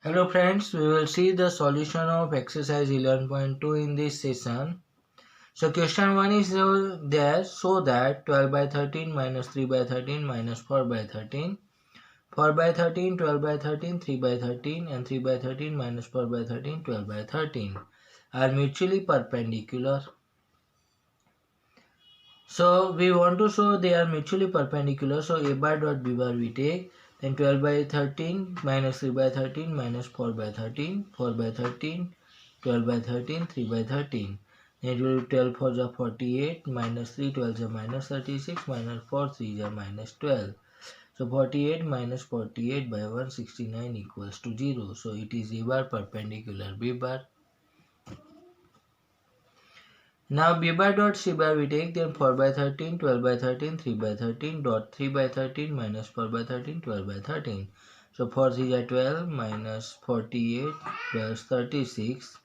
Hello friends, we will see the solution of exercise 11.2 in this session. So question 1 is there, so that 12 by 13 minus 3 by 13 minus 4 by 13, 4 by 13, 12 by 13, 3 by 13 and 3 by 13 minus 4 by 13, 12 by 13 are mutually perpendicular. So we want to show they are mutually perpendicular. So a bar dot b bar we take, then 12 by 13 minus 3 by 13 minus 4 by 13, 4 by 13, 12 by 13, 3 by 13. Then it will be 12 4 is 48, minus 3 12 is minus 36, minus 4 3 is minus 12. So 48 minus 48 by 169 equals to 0. So it is a bar perpendicular b bar. Now b bar dot c bar we take, then 4 by 13, 12 by 13, 3 by 13 dot 3 by 13 minus 4 by 13, 12 by 13. So 4 3 is 12 minus 48 plus 36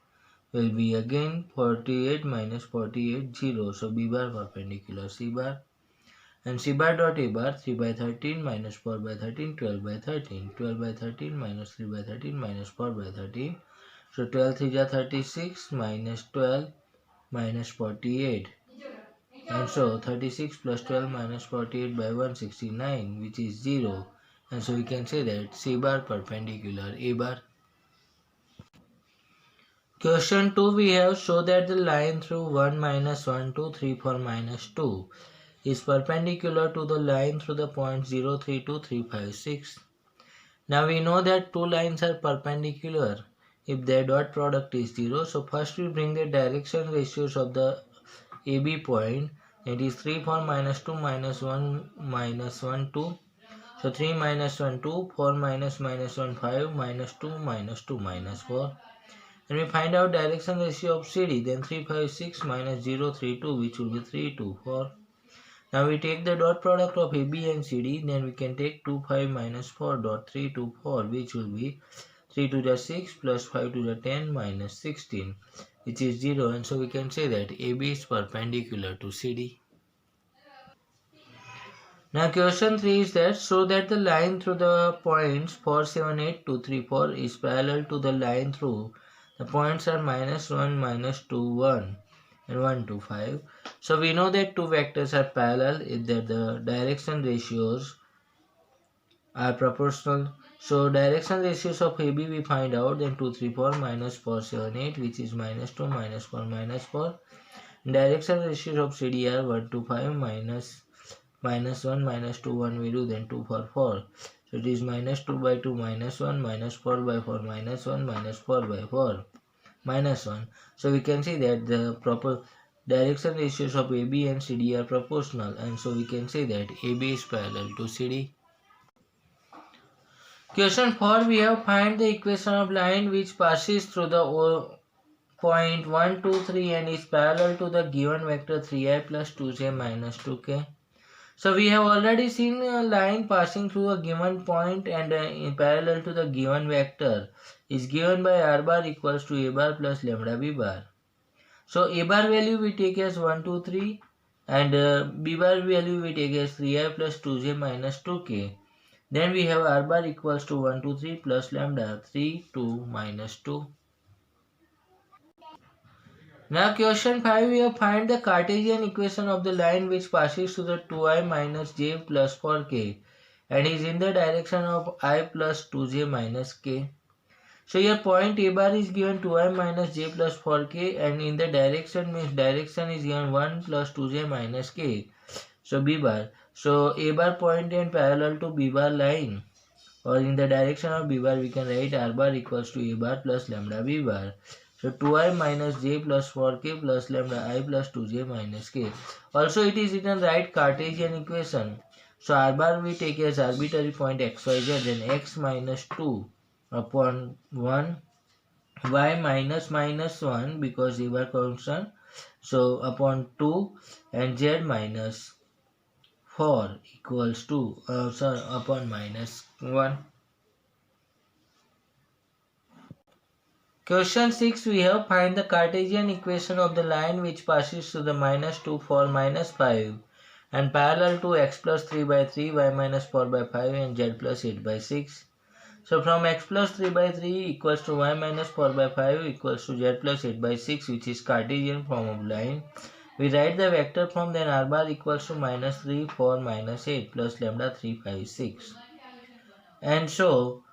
will be again 48 minus 48 0. So b bar perpendicular c bar. And c bar dot a bar 3 by 13 minus 4 by 13, 12 by 13, 12 by 13 minus 3 by 13 minus 4 by 13. So 12 3 is 36 minus 12 minus 48, and so 36 plus 12 minus 48 by 169, which is 0, and so we can say that c bar perpendicular a bar. Question 2 we have, show that the line through 1 minus 1 2 3 4 minus 2 is perpendicular to the line through the point 0 3 2 3 5 6. Now we know that two lines are perpendicular if their dot product is 0. So first we bring the direction ratios of the AB point. It is 3 4 minus 2 minus 1 minus 1 2. So 3 minus 1 2, 4 minus minus 1 5, minus 2 minus 2 minus 4. And we find out direction ratio of CD, then 3 5 6 minus 0 3 2, which will be 3 2 4. Now we take the dot product of AB and CD, then we can take 2 5 minus 4 dot 3 2 4, which will be 3 to the 6 plus 5 to the 10 minus 16, which is 0, and so we can say that AB is perpendicular to CD. Now question 3 is that, so that the line through the points 4 7 8 2 3 4 is parallel to the line through the points are minus 1 minus 2 1 and 1 2 5. So we know that two vectors are parallel if that the direction ratios are proportional. So direction ratios of AB we find out, then 2 3 4 minus 4 7 8, which is minus 2 minus 4 minus 4. Direction ratios of CD are 1 2 5 minus 1 minus 2 1 we do, then 2 4 4. So it is minus 2 by 2 minus 1 minus 4 by 4 minus 1 minus 4 by 4 minus 1. So we can see that the proper direction ratios of AB and CD are proportional, and so we can say that AB is parallel to CD. Question 4 we have, find the equation of line which passes through the point 1 2 3 and is parallel to the given vector 3i plus 2j minus 2k. So we have already seen a line passing through a given point and in parallel to the given vector is given by r bar equals to a bar plus lambda b bar. So a bar value we take as 1 2 3 and b bar value we take as 3i plus 2j minus 2k. Then we have r bar equals to 1 2 3 plus lambda 3 2 minus 2. Now question 5 we have, find the Cartesian equation of the line which passes through the 2i minus j plus 4k and is in the direction of I plus 2j minus k. So your point a bar is given 2i minus j plus 4k and in the direction means direction is given 1 plus 2j minus k. So b bar. So a bar point and parallel to b bar line, or in the direction of b bar we can write r bar equals to a bar plus lambda b bar. So 2i minus j plus 4k plus lambda I plus 2j minus k. Also it is written right Cartesian equation. So r bar we take as arbitrary point xyz, then x minus 2 upon 1, y minus minus 1 because a bar constant, so upon 2, and z minus 4 equals to upon minus 1. Question 6 we have, find the Cartesian equation of the line which passes through the minus 2 4 minus 5 and parallel to x plus 3 by 3, y minus 4 by 5 and z plus 8 by 6. So from x plus 3 by 3 equals to y minus 4 by 5 equals to z plus 8 by 6, which is Cartesian form of line. We write the vector form, then r bar equals to minus 3, 4, minus 8 plus lambda 3, 5, 6. And so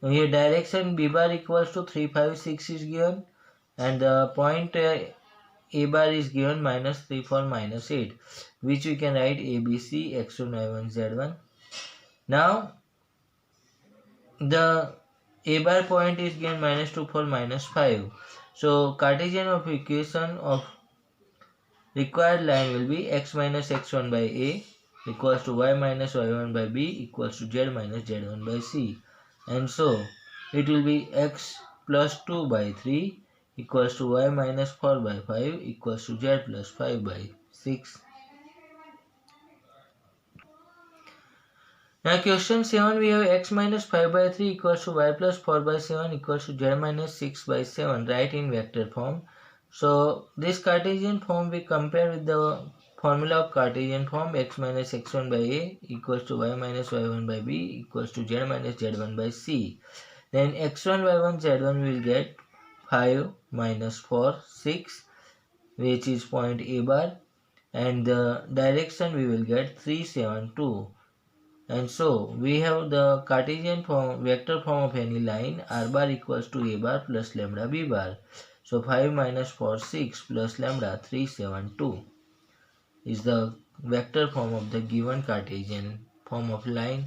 here direction b bar equals to 3, 5, 6 is given, and the point a bar is given minus 3, 4, minus 8, which we can write ABC, x1, y1, z1. Now the a bar point is given minus 2, 4, minus 5. So Cartesian of equation of required line will be x minus x1 by a equals to y minus y1 by b equals to z minus z1 by c. And so it will be x plus 2 by 3 equals to y minus 4 by 5 equals to z plus 5 by 6. Now question 7, we have x minus 5 by 3 equals to y plus 4 by 7 equals to z minus 6 by 7, write in vector form. So this Cartesian form we compare with the formula of Cartesian form, x minus x1 by a equals to y minus y1 by b equals to z minus z1 by c. Then x1, y1, z1 will get 5 minus 4, 6, which is point a bar, and the direction we will get 3, 7, 2. And so we have the Cartesian form, vector form of any line, r bar equals to a bar plus lambda b bar. So 5 minus 4, 6 plus lambda 3, 7, 2 is the vector form of the given Cartesian form of line.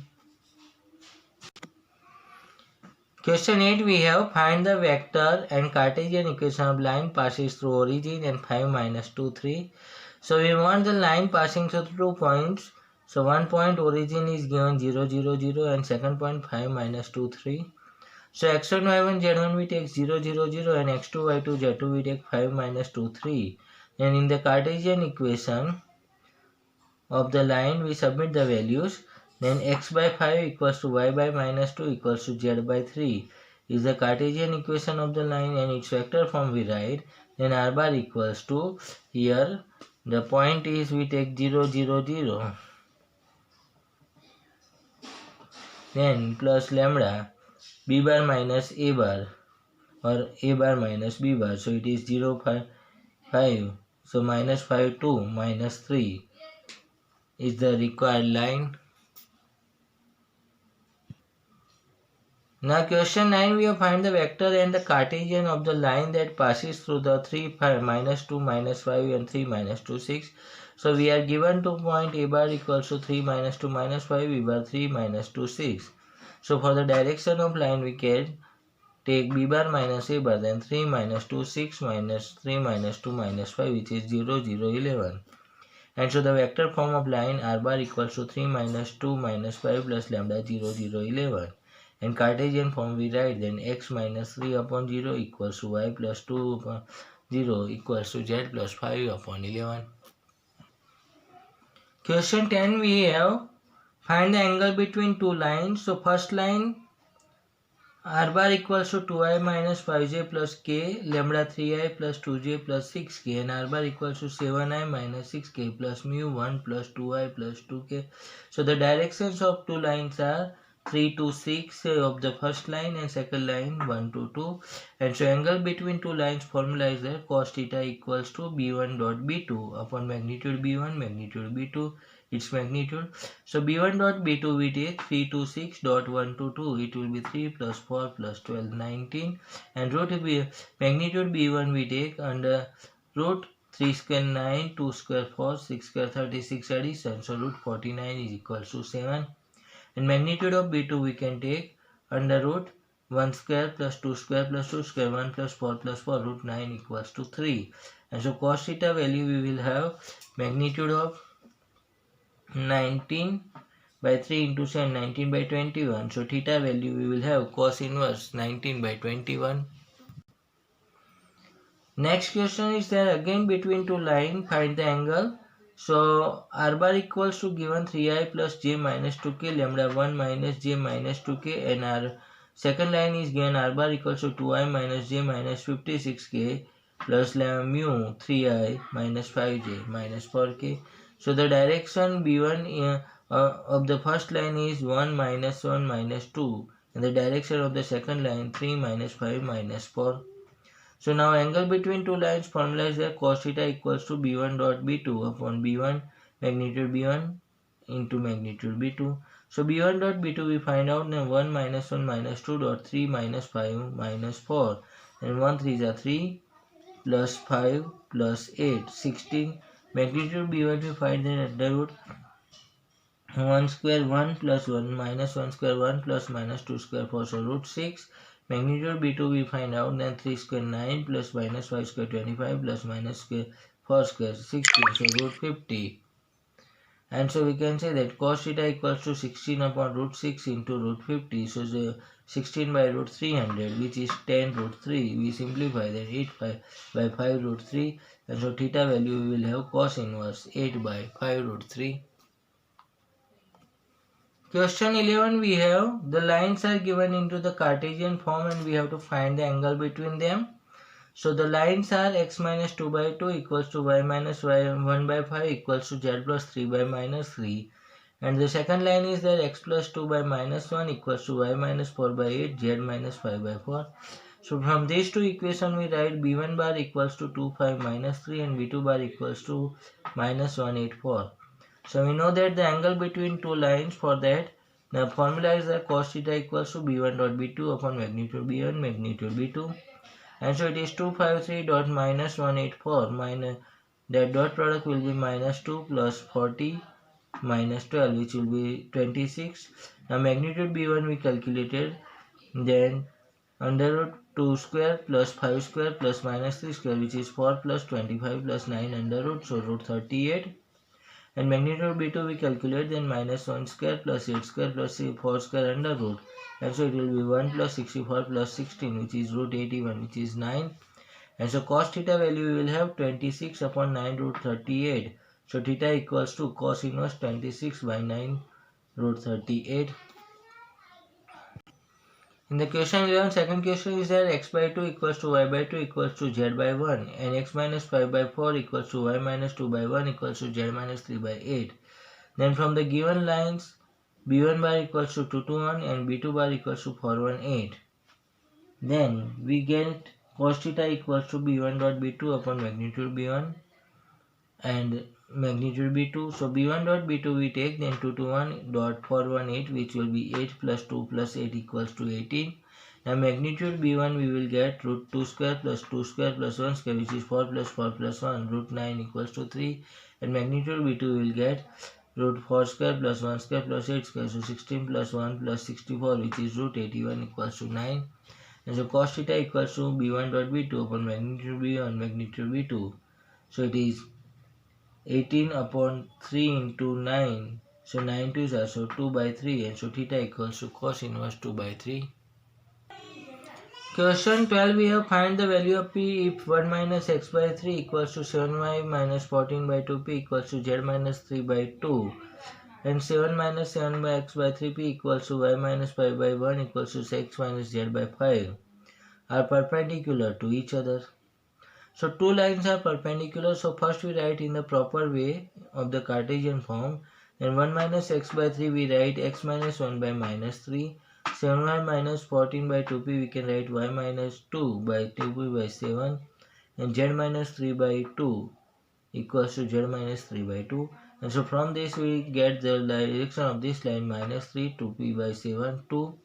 Question 8, we have find the vector and Cartesian equation of line passes through origin and 5 minus 2, 3. So we want the line passing through 2 points. So one point origin is given 0, 0, 0 and second point 5 minus 2, 3. So x1, y1, z1 we take 0, 0, 0 and x2, y2, z2 we take 5 minus 2, 3. And in the Cartesian equation of the line we submit the values. Then x by 5 equals to y by minus 2 equals to z by 3 is the Cartesian equation of the line, and its vector form we write. Then r bar equals to, here the point is we take 0, 0, 0. Then plus lambda b bar minus a bar or a bar minus b bar. So it is 0, 5, 5. So minus 5, 2, minus 3 is the required line. Now question 9, we have find the vector and the Cartesian of the line that passes through the 3, 5, minus 2, minus 5 and 3, minus 2, 6. So we are given to point a bar equals to 3, minus 2, minus 5, b bar 3, minus 2, 6. So for the direction of line we can take b bar minus a bar, then 3 minus 2, 6 minus 3 minus 2 minus 5, which is 0, 0, 11. And so the vector form of line r bar equals to 3 minus 2 minus 5 plus lambda 0, 0, 11. And Cartesian form we write, then x minus 3 upon 0 equals to y plus 2 upon 0 equals to z plus 5 upon 11. Question 10, we have find the angle between two lines. So first line, r bar equals to 2i minus 5j plus k, lambda 3i plus 2j plus 6k, and r bar equals to 7i minus 6k plus mu 1 plus 2i plus 2k. So the directions of two lines are 3 to 6 of the first line and second line 1 to 2. And so angle between two lines formula is that cos theta equals to b1 dot b2 upon magnitude b1 magnitude b2 its magnitude. So b1 dot b2 we take 3 to 6 dot 1 to 2, it will be 3 plus 4 plus 12 19, and root b magnitude b1 we take under root 3 square 9, 2 square 4, 6 square 36 addition, so root 49 is equals to 7. And magnitude of b2 we can take under root 1 square plus 2 square plus 2 square 1 plus 4 plus 4 root 9 equals to 3. And so cos theta value we will have magnitude of 19 by 3 into 7, 19 by 21. So theta value we will have cos inverse 19 by 21. Next question is there again between two lines find the angle. So r bar equals to given 3i plus j minus 2k, lambda 1 minus j minus 2k, and our second line is given r bar equals to 2i minus j minus 56k plus mu 3i minus 5j minus 4k. So the direction b1 of the first line is 1 minus 2 In the direction of the second line, 3 minus 5 minus 4. So now angle between two lines formula is that cos theta equals to b1 dot b2 upon b1 magnitude b1 into magnitude b2. So b1 dot b2 we find out, then 1 minus 1 minus 2 dot 3 minus 5 minus 4. And 1 3 is 3 plus 5 plus 8, 16. Magnitude b1 we find then under root 1 square 1 plus 1 minus 1 square 1 plus minus 2 square 4, so root 6. Magnitude b2 we find out, then 3 square 9 plus minus 5 square 25 plus minus square 4 square 16, so root 50. And so we can say that cos theta equals to 16 upon root 6 into root 50. So the 16 by root 300, which is 10 root 3. We simplify that 8 by 5 root 3. And so theta value we will have cos inverse 8 by 5 root 3. Question 11 we have the lines are given into the Cartesian form and we have to find the angle between them. So the lines are x minus 2 by 2 equals to y minus y 1 by 5 equals to z plus 3 by minus 3. And the second line is that x plus 2 by minus 1 equals to y minus 4 by 8 z minus 5 by 4. So from these two equations we write b1 bar equals to 2 5 minus 3 and b2 bar equals to minus 1 8 4. So we know that the angle between two lines, for that the formula is that cos theta equals to b1 dot b2 upon magnitude b1 magnitude b2. And so it is 253 dot minus 184 minus that dot product will be minus 2 plus 40 minus 12, which will be 26. Now magnitude b1 we calculated, then under root 2 square plus 5 square plus minus 3 square, which is 4 plus 25 plus 9 under root, so root 38. And magnitude b2 we calculate, then minus 1 square plus 8 square plus 4 square under root. And so it will be 1 plus 64 plus 16, which is root 81, which is 9. And so cos theta value we will have 26 upon 9 root 38. So theta equals to cos inverse 26 by 9 root 38. In the question 11, second question is that x by 2 equals to y by 2 equals to z by 1 and x minus 5 by 4 equals to y minus 2 by 1 equals to z minus 3 by 8. Then from the given lines, b1 bar equals to 2 2 1 and b2 bar equals to 4 1 8. Then we get cos theta equals to b1 dot b2 upon magnitude b1 and magnitude b2. So b1 dot b2 we take, then 2 to 1 dot 418, which will be 8 plus 2 plus 8 equals to 18. Now magnitude b1 we will get root 2 square plus 2 square plus 1 square, which is 4 plus 4 plus 1, root 9 equals to 3. And magnitude b2 we will get root 4 square plus 1 square plus 8 square, so 16 plus 1 plus 64, which is root 81 equals to 9. And so cos theta equals to b1 dot b2 upon magnitude b1 magnitude b2. So it is 18 upon 3 into 9, so 9 2s are, so 2 by 3, and so theta equals to cos inverse 2 by 3. Question 12 we have find the value of p if 1 minus x by 3 equals to 7y minus 14 by 2p equals to z minus 3 by 2 and 7 minus 7 by x by 3p equals to y minus 5 by 1 equals to x minus z by 5 are perpendicular to each other. So two lines are perpendicular, so first we write in the proper way of the Cartesian form. Then 1 minus x by 3 we write x minus 1 by minus 3. 7y minus 14 by 2p we can write y minus 2 by 2p by 7. And z minus 3 by 2 equals to z minus 3 by 2. And so from this we get the direction of this line minus 3 2p by 7 2.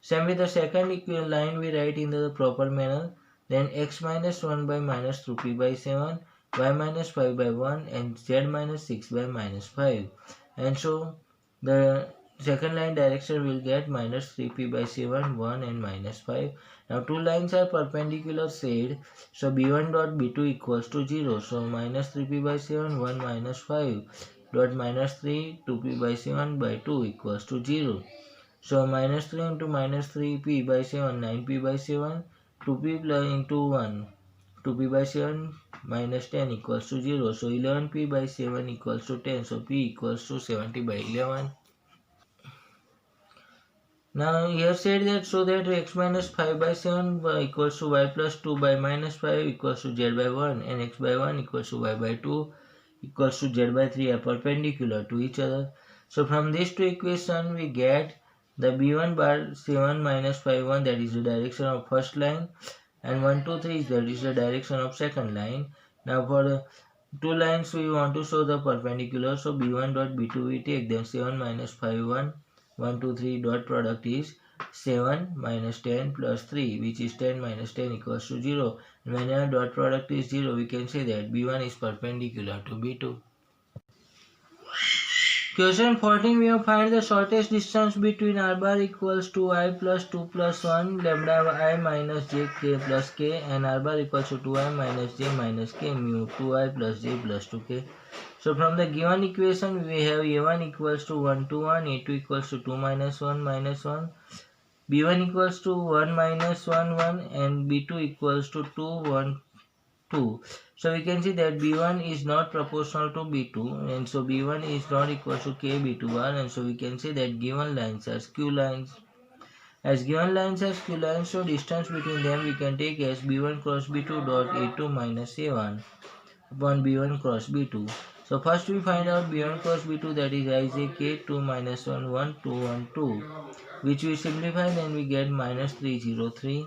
Same with the second line we write in the proper manner. Then x minus 1 by minus 2p by 7, y minus 5 by 1 and z minus 6 by minus 5. And so the second line direction will get minus 3p by 7, 1 and minus 5. Now two lines are perpendicular said, so b1 dot b2 equals to 0. So minus 3p by 7, 1 minus 5 dot minus 3, 2p by 7 by 2 equals to 0. So minus 3 into minus 3p by 7, 9p by 7. 2p into 1, 2p by 7 minus 10 equals to 0. So 11p by 7 equals to 10. So p equals to 70 by 11. Now here said that so that x minus 5 by 7 equals to y plus 2 by minus 5 equals to z by 1 and x by 1 equals to y by 2 equals to z by 3 are perpendicular to each other. So from these two equations we get the b1 bar 7 minus 5 1, that is the direction of first line, and 1 2 3, that is the direction of second line. Now for the two lines we want to show the perpendicular, so b1 dot b2 we take, then 7 minus 5 1, 1 2 3 dot product is 7 minus 10 plus 3, which is 10 minus 10 equals to 0. And when our dot product is 0, we can say that b1 is perpendicular to b2. Question 14, we have find the shortest distance between r bar equals to I plus 2 plus 1 lambda I minus j k plus k, and r bar equals to 2I minus j minus k mu 2I plus j plus 2k. So from the given equation we have a1 equals to 1 to 1, a2 equals to 2 minus 1 minus 1, b1 equals to 1 minus 1 1, and b2 equals to 2 1 2. So we can see that b1 is not proportional to b2, and so b1 is not equal to k b2 bar, and so we can say that given lines are skew lines. As given lines are skew lines, so distance between them we can take as b1 cross b2 dot a2 minus a1 upon b1 cross b2. So first we find out b1 cross b2, that is ijk 2 minus 1 1 2 1 2, which we simplify, then we get minus 303.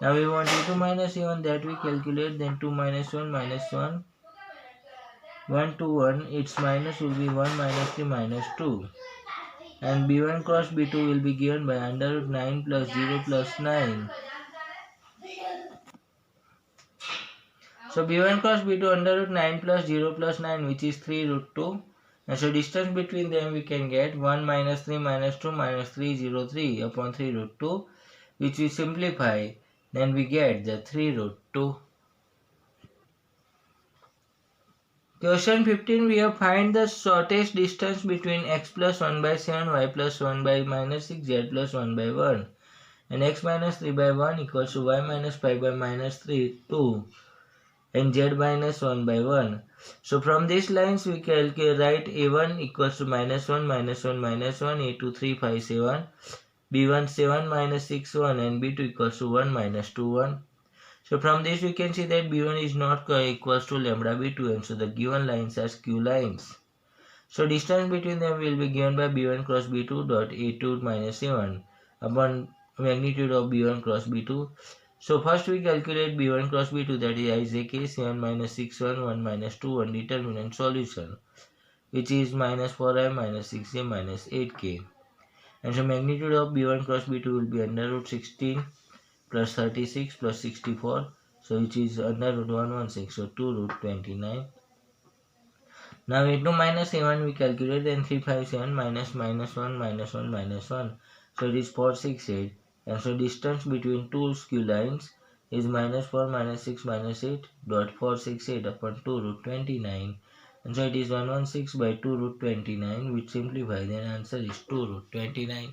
Now we want a2 minus a1, that we calculate, then 2 minus 1 minus 1 1 2 1, its minus will be 1 minus 3 minus 2, and b1 cross b2 will be given by under root 9 plus 0 plus 9. So b1 cross b2 under root 9 plus 0 plus 9, which is 3 root 2, and so distance between them we can get 1 minus 3 minus 2 minus 303 upon 3 root 2, which we simplify, then we get the 3 root 2. Question 15, we have find the shortest distance between x plus 1 by 7, y plus 1 by minus 6, z plus 1 by 1, and x minus 3 by 1 equals to y minus 5 by minus 3, 2, and z minus 1 by 1. So from these lines we can write a1 equals to minus 1 minus 1 minus 1, a2 3 5 7, b1 7 minus 6 1, and b2 equals to 1 minus 2 1. So from this we can see that b1 is not equals to lambda b2, and so the given lines are skew lines. So distance between them will be given by b1 cross b2 dot a2 minus a1 upon magnitude of b1 cross b2. So first we calculate b1 cross b2, that is ijk 7 minus 6 1 1 minus 2 1, determinant solution, which is minus 4i minus 6j minus 8k, and so magnitude of b1 cross b2 will be under root 16 plus 36 plus 64, so which is under root 116, so 2 root 29. Now a2 minus a1 we calculate, then 357 minus minus 1 minus 1 minus 1, so it is 468, and so distance between two skew lines is minus 4 minus 6 minus 8 dot 468 upon 2 root 29, and so it is 116 by 2 root 29, which simplify, then answer is 2 root 29.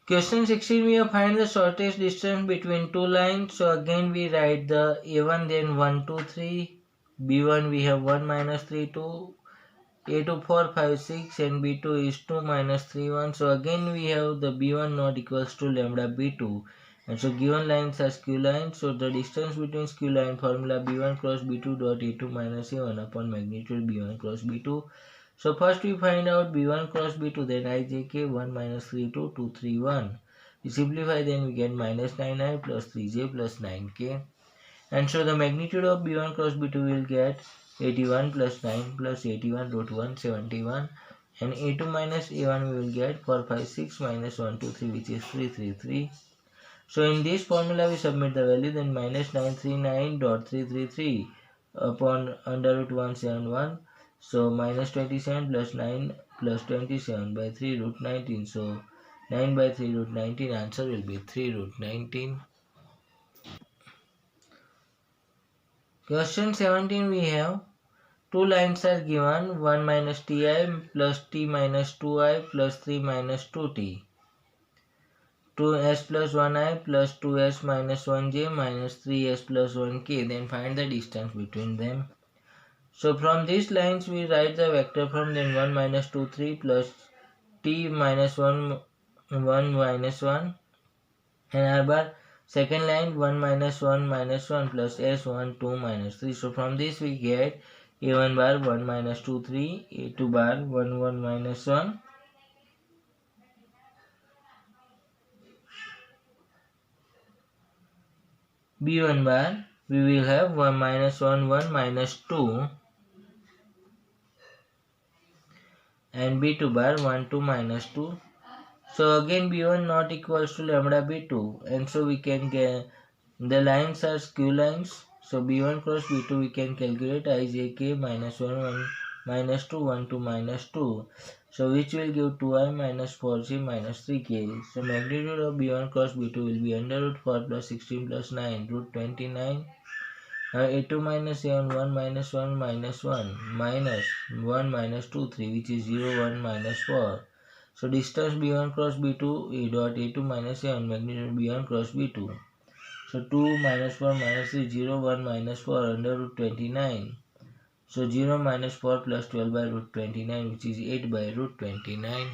Question 16, we have find the shortest distance between two lines. So again we write the a1, then 1 2 3, b1 we have 1 minus 3 2, a2 4 5 6, and b2 is 2 minus 3 1. So again we have the b1 not equals to lambda b2, and so given lines are skew lines. So the distance between skew line formula b1 cross b2 dot a2 minus a1 upon magnitude b1 cross b2. So first we find out b1 cross b2, then ijk 1 minus 3 2 2 3 1. We simplify, then we get minus 9i plus 3j plus 9k, and so the magnitude of b1 cross b2 will get 81 plus 9 plus 81 root 171, and a2 minus a1 we will get 456 minus 123, which is 333. So in this formula we submit the value, then minus 939.333 upon under root 171, so minus 27 plus 9 plus 27 by 3 root 19, so 9 by 3 root 19, answer will be 3 root 19. Question 17, we have two lines are given, 1 minus ti plus t minus 2i plus 3 minus 2t, 2s plus 1i plus 2s minus 1j minus 3s plus 1k, then find the distance between them. So from these lines we write the vector form, then 1 minus 2 3 plus t minus 1 1 minus 1, and r bar second line 1 minus 1 minus 1 plus s 1 2 minus 3. So from this we get a1 bar 1 minus 2 3, a2 bar 1 1 minus 1, B1 bar, we will have 1 minus 1, 1 minus 2, and B2 bar 1, 2 minus 2. So again B1 not equals to lambda B2, and so we can get the lines are skew lines. So B1 cross B2 we can calculate ijk minus 1, 1 minus 2, 1, 2 minus 2. So which will give 2i minus 4j minus 3k. So magnitude of B1 cross B2 will be under root 4 plus 16 plus 9 root 29. A2 minus A1 1 minus 1 minus 1 minus 1 minus 2 3, which is 0 1 minus 4. So distance B1 cross B2 E dot A2 minus A1 magnitude B1 cross B2. So 2 minus 4 minus 3 0 1 minus 4 under root 29. So 0 minus 4 plus 12 by root 29, which is 8 by root 29.